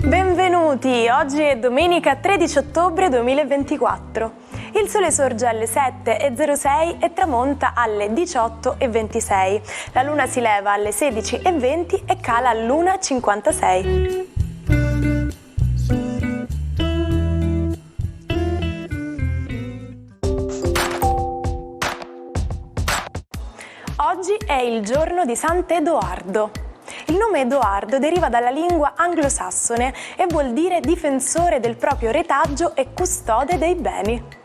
Benvenuti, oggi è domenica 13 ottobre 2024. Il sole sorge alle 7:06 e tramonta alle 18:26. La luna si leva alle 16:20 e cala all'1:56. Oggi è il giorno di Sant'Edoardo. Il nome Edoardo deriva dalla lingua anglosassone e vuol dire difensore del proprio retaggio e custode dei beni.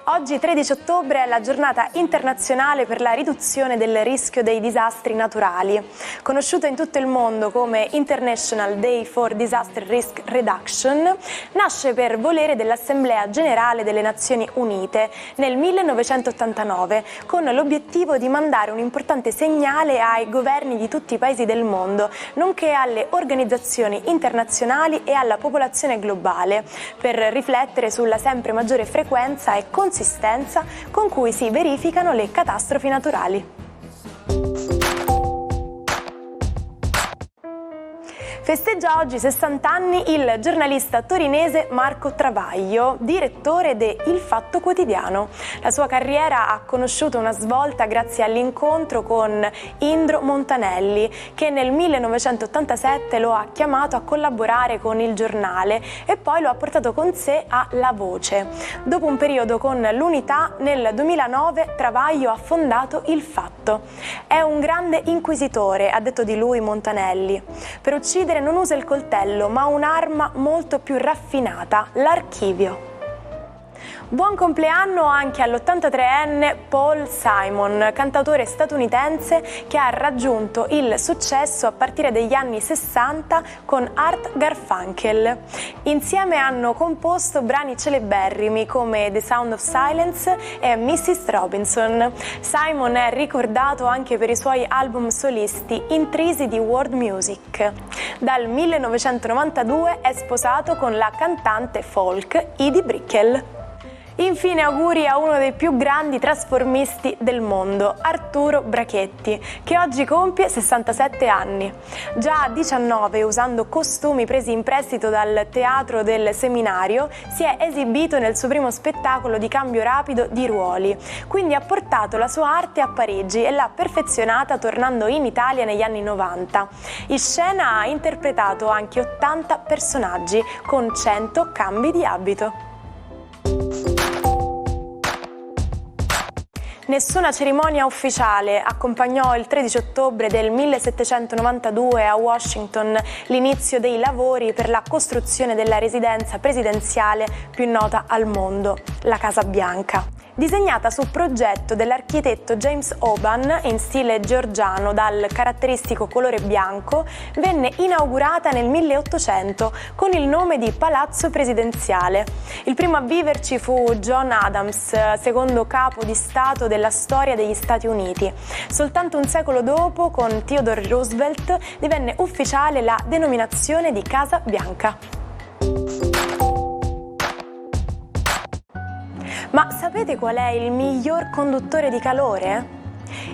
Oggi 13 ottobre è la giornata internazionale per la riduzione del rischio dei disastri naturali. Conosciuta in tutto il mondo come International Day for Disaster Risk Reduction, nasce per volere dell'Assemblea Generale delle Nazioni Unite nel 1989 con l'obiettivo di mandare un importante segnale ai governi di tutti i paesi del mondo, nonché alle organizzazioni internazionali e alla popolazione globale, per riflettere sulla sempre maggiore frequenza e consistenza con cui si verificano le catastrofi naturali. Festeggia oggi 60 anni il giornalista torinese Marco Travaglio, direttore de Il Fatto Quotidiano. La sua carriera ha conosciuto una svolta grazie all'incontro con Indro Montanelli, che nel 1987 lo ha chiamato a collaborare con il giornale e poi lo ha portato con sé a La Voce. Dopo un periodo con l'Unità, nel 2009 Travaglio ha fondato Il Fatto. È un grande inquisitore, ha detto di lui Montanelli. Per uccidere non usa il coltello, ma un'arma molto più raffinata, l'archivio. Buon compleanno anche all'83enne Paul Simon, cantautore statunitense che ha raggiunto il successo a partire dagli anni 60 con Art Garfunkel. Insieme hanno composto brani celeberrimi come The Sound of Silence e Mrs. Robinson. Simon è ricordato anche per i suoi album solisti intrisi di world music. Dal 1992 è sposato con la cantante folk Edie Brickell. Infine auguri a uno dei più grandi trasformisti del mondo, Arturo Brachetti, che oggi compie 67 anni. Già a 19, usando costumi presi in prestito dal Teatro del Seminario, si è esibito nel suo primo spettacolo di cambio rapido di ruoli. Quindi ha portato la sua arte a Parigi e l'ha perfezionata tornando in Italia negli anni 90. In scena ha interpretato anche 80 personaggi con 100 cambi di abito. Nessuna cerimonia ufficiale accompagnò il 13 ottobre del 1792 a Washington l'inizio dei lavori per la costruzione della residenza presidenziale più nota al mondo, la Casa Bianca. Disegnata su progetto dell'architetto James Oban in stile georgiano dal caratteristico colore bianco, venne inaugurata nel 1800 con il nome di Palazzo Presidenziale. Il primo a viverci fu John Adams, secondo capo di Stato della storia degli Stati Uniti. Soltanto un secolo dopo, con Theodore Roosevelt, divenne ufficiale la denominazione di Casa Bianca. Ma sapete qual è il miglior conduttore di calore?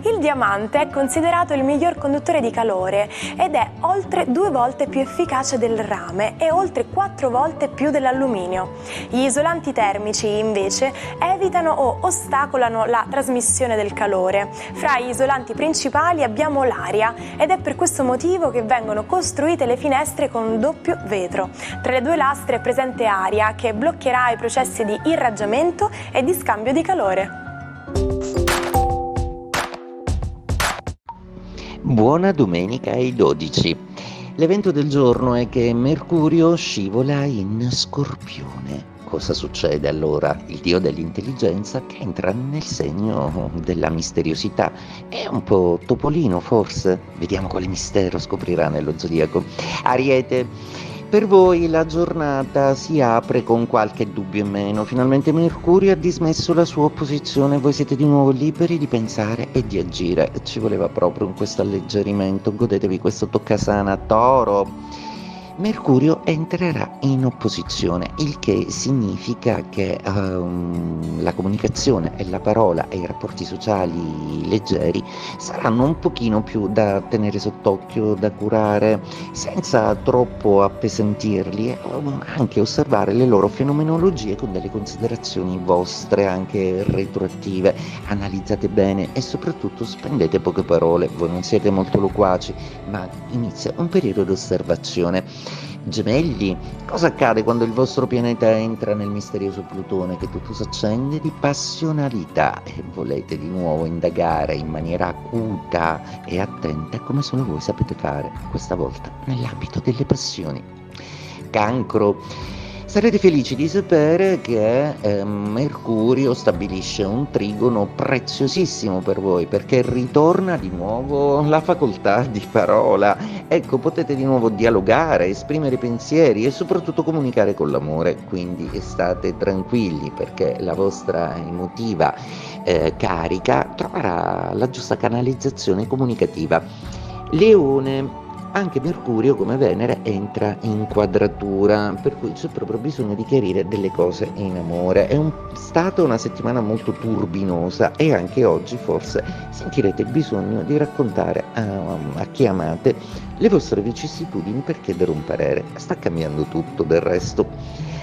Il diamante è considerato il miglior conduttore di calore ed è oltre 2 volte più efficace del rame e oltre 4 volte più dell'alluminio. Gli isolanti termici, invece, evitano o ostacolano la trasmissione del calore. Fra gli isolanti principali abbiamo l'aria ed è per questo motivo che vengono costruite le finestre con doppio vetro. Tra le 2 lastre è presente aria che bloccherà i processi di irraggiamento e di scambio di calore. Buona domenica ai 12. L'evento del giorno è che Mercurio scivola in Scorpione. Cosa succede allora? Il dio dell'intelligenza che entra nel segno della misteriosità. È un po' Topolino forse? Vediamo quale mistero scoprirà nello zodiaco. Ariete. Per voi la giornata si apre con qualche dubbio in meno. Finalmente Mercurio ha dismesso la sua opposizione, voi siete di nuovo liberi di pensare e di agire. Ci voleva proprio questo alleggerimento, godetevi questo toccasana. Toro. Mercurio entrerà in opposizione, il che significa che la comunicazione e la parola e i rapporti sociali leggeri saranno un pochino più da tenere sott'occhio, da curare, senza troppo appesantirli e anche osservare le loro fenomenologie con delle considerazioni vostre, anche retroattive. Analizzate bene e soprattutto spendete poche parole, voi non siete molto loquaci, ma inizia un periodo di osservazione. Gemelli, cosa accade quando il vostro pianeta entra nel misterioso Plutone? Che tutto s'accende di passionalità e volete di nuovo indagare in maniera acuta e attenta come solo voi sapete fare, questa volta nell'ambito delle passioni. Cancro. Sarete felici di sapere che Mercurio stabilisce un trigono preziosissimo per voi, perché ritorna di nuovo la facoltà di parola. Ecco, potete di nuovo dialogare, esprimere pensieri e soprattutto comunicare con l'amore, quindi state tranquilli perché la vostra emotiva carica troverà la giusta canalizzazione comunicativa. Leone. Anche Mercurio, come Venere, entra in quadratura, per cui c'è proprio bisogno di chiarire delle cose in amore. È stata una settimana molto turbinosa e anche oggi forse sentirete bisogno di raccontare a chi amate le vostre vicissitudini per chiedere un parere. Sta cambiando tutto del resto.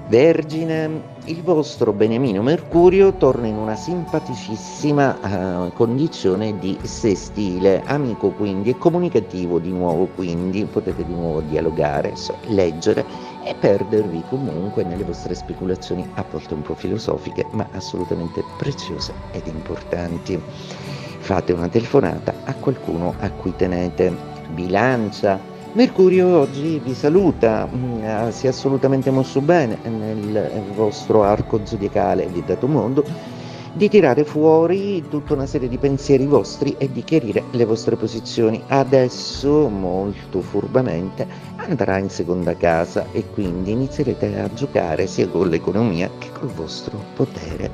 Vergine, il vostro beniamino Mercurio torna in una simpaticissima condizione di sestile, amico quindi e comunicativo di nuovo, quindi potete di nuovo dialogare, leggere e perdervi comunque nelle vostre speculazioni a volte un po' filosofiche ma assolutamente preziose ed importanti. Fate una telefonata a qualcuno a cui tenete. Bilancia. Mercurio oggi vi saluta, si è assolutamente mosso bene nel vostro arco zodiacale di dato mondo di tirare fuori tutta una serie di pensieri vostri e di chiarire le vostre posizioni. Adesso, molto furbamente, andrà in seconda casa e quindi inizierete a giocare sia con l'economia che col vostro potere.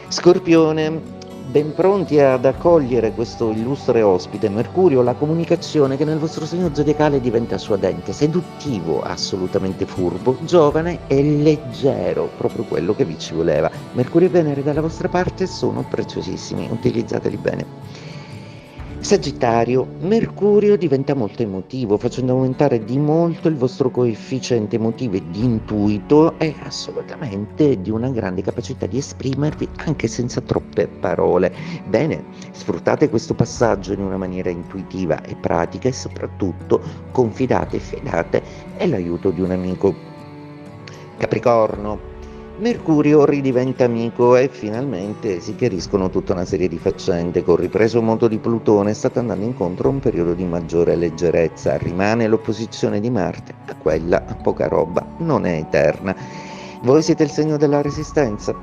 Scorpione. Ben pronti ad accogliere questo illustre ospite Mercurio, la comunicazione che nel vostro segno zodiacale diventa suadente, seduttivo, assolutamente furbo, giovane e leggero, proprio quello che vi ci voleva. Mercurio e Venere dalla vostra parte sono preziosissimi, utilizzateli bene. Sagittario, Mercurio diventa molto emotivo, facendo aumentare di molto il vostro coefficiente emotivo e di intuito e assolutamente di una grande capacità di esprimervi anche senza troppe parole. Bene, sfruttate questo passaggio in una maniera intuitiva e pratica e soprattutto confidate e fidate nell'aiuto di un amico. Capricorno, Mercurio ridiventa amico e finalmente si chiariscono tutta una serie di faccende. Col ripreso moto di Plutone state andando incontro a un periodo di maggiore leggerezza. Rimane l'opposizione di Marte, a quella poca roba non è eterna. Voi siete il segno della resistenza,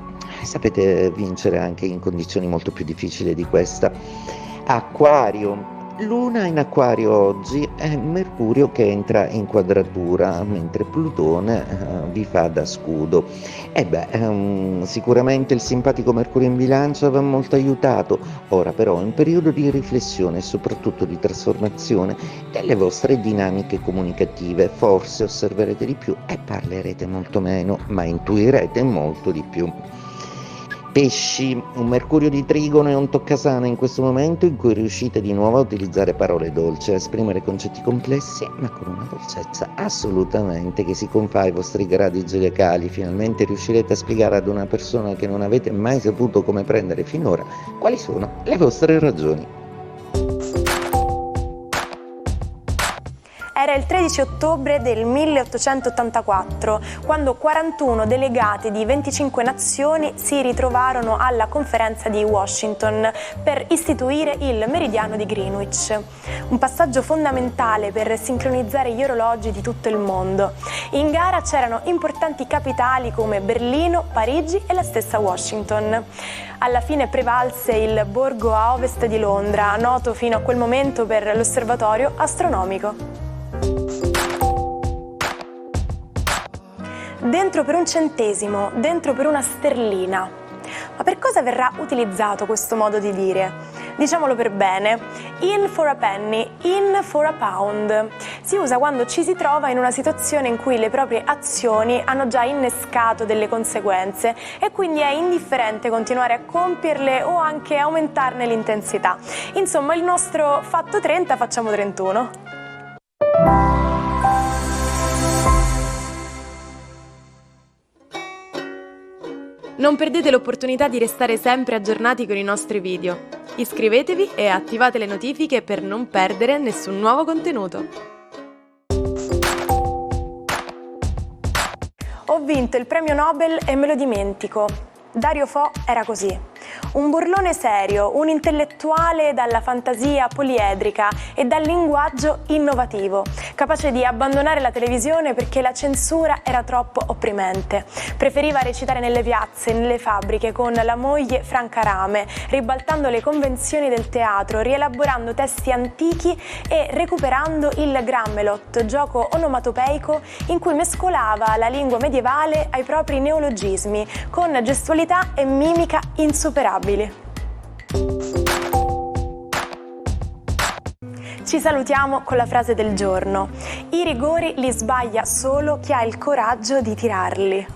sapete vincere anche in condizioni molto più difficili di questa. Acquario. Luna in Acquario oggi è Mercurio che entra in quadratura, mentre Plutone vi fa da scudo. Sicuramente il simpatico Mercurio in Bilancia vi ha molto aiutato, ora però è un periodo di riflessione e soprattutto di trasformazione delle vostre dinamiche comunicative. Forse osserverete di più e parlerete molto meno, ma intuirete molto di più. Pesci, un Mercurio di trigono e un toccasana in questo momento in cui riuscite di nuovo a utilizzare parole dolci, a esprimere concetti complessi ma con una dolcezza assolutamente che si confà ai vostri gradi zodiacali. Finalmente riuscirete a spiegare ad una persona che non avete mai saputo come prendere finora quali sono le vostre ragioni. Era il 13 ottobre del 1884, quando 41 delegati di 25 nazioni si ritrovarono alla conferenza di Washington per istituire il meridiano di Greenwich, un passaggio fondamentale per sincronizzare gli orologi di tutto il mondo. In gara c'erano importanti capitali come Berlino, Parigi e la stessa Washington. Alla fine prevalse il borgo a ovest di Londra, noto fino a quel momento per l'osservatorio astronomico. Dentro per un centesimo, dentro per una sterlina. Ma per cosa verrà utilizzato questo modo di dire? Diciamolo per bene, in for a penny, in for a pound. Si usa quando ci si trova in una situazione in cui le proprie azioni hanno già innescato delle conseguenze e quindi è indifferente continuare a compierle o anche aumentarne l'intensità. Insomma, il nostro fatto 30 facciamo 31. Non perdete l'opportunità di restare sempre aggiornati con i nostri video. Iscrivetevi e attivate le notifiche per non perdere nessun nuovo contenuto. Ho vinto il premio Nobel e me lo dimentico. Dario Fo era così. Un burlone serio, un intellettuale dalla fantasia poliedrica e dal linguaggio innovativo, capace di abbandonare la televisione perché la censura era troppo opprimente. Preferiva recitare nelle piazze, nelle fabbriche con la moglie Franca Rame, ribaltando le convenzioni del teatro, rielaborando testi antichi e recuperando il Grammelot, gioco onomatopeico in cui mescolava la lingua medievale ai propri neologismi, con gestualità e mimica insuperabili. Ci salutiamo con la frase del giorno: i rigori li sbaglia solo chi ha il coraggio di tirarli.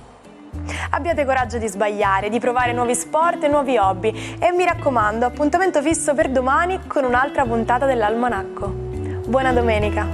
Abbiate coraggio di sbagliare, di provare nuovi sport e nuovi hobby e mi raccomando, appuntamento fisso per domani con un'altra puntata dell'Almanacco. Buona domenica!